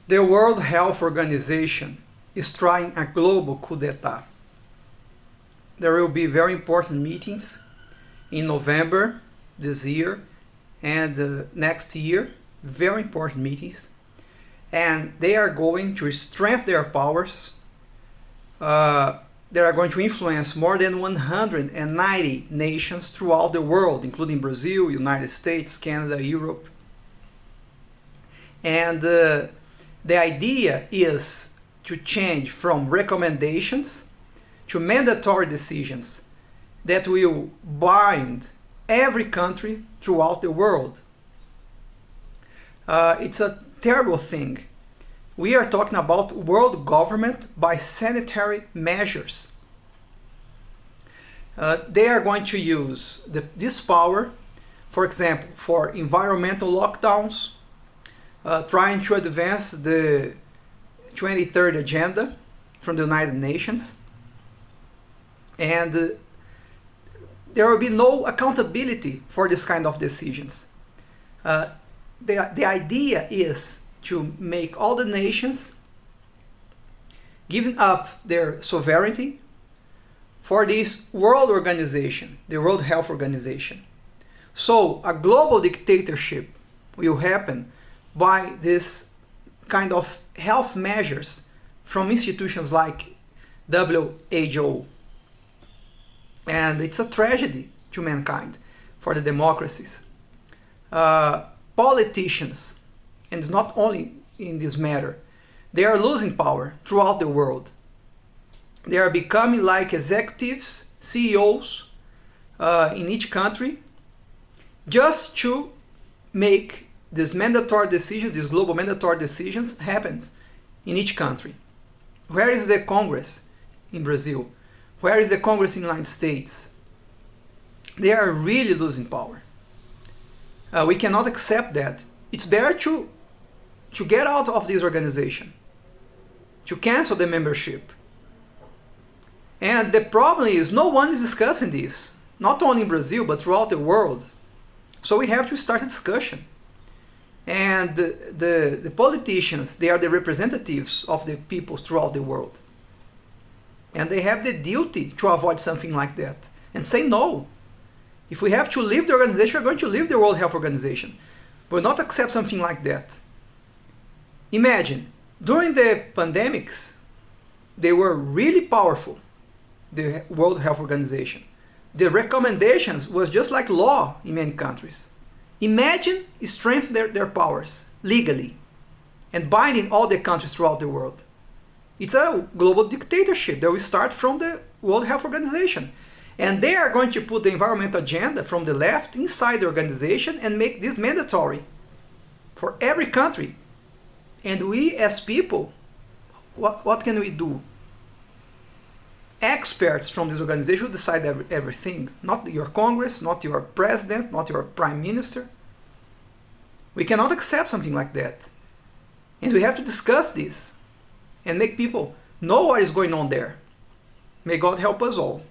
The World Health Organization is trying a global coup d'etat. There will be very important meetings in November this year and next year, very important meetings, and they are going to strengthen their powers. They are going to influence more than 190 nations throughout the world, including Brazil, United States, Canada, Europe. And the idea is to change from recommendations to mandatory decisions that will bind every country throughout the world. It's a terrible thing. We are talking about world government by sanitary measures. They are going to use this power, for example, for environmental lockdowns, trying to advance the 2030 agenda from the United Nations, and there will be no accountability for this kind of decisions. The idea is to make all the nations giving up their sovereignty for this world organization, the World Health Organization. So a global dictatorship will happen by this kind of health measures from institutions like WHO. And it's a tragedy to mankind, for the democracies. Politicians, and it's not only in this matter, they are losing power throughout the world. They are becoming like executives, CEOs in each country, just to make these mandatory decisions, these global mandatory decisions happen in each country. Where is the Congress in Brazil? Where is the Congress in the United States? They are really losing power. We cannot accept that. It's better to get out of this organization, to cancel the membership. And the problem is no one is discussing this, not only in Brazil, but throughout the world. So we have to start a discussion. And the politicians, they are the representatives of the peoples throughout the world. And they have the duty to avoid something like that and say no. If we have to leave the organization, we're going to leave the World Health Organization. We'll not accept something like that. Imagine, during the pandemics, they were really powerful, the World Health Organization. The recommendations was just like law in many countries. Imagine strengthening their powers legally and binding all the countries throughout the world. It's a global dictatorship that will start from the World Health Organization. And they are going to put the environmental agenda from the left inside the organization and make this mandatory for every country. And we as people, what can we do? Experts from this organization will decide everything. Not your Congress, not your president, not your prime minister. We cannot accept something like that. And we have to discuss this and make people know what is going on there. May God help us all.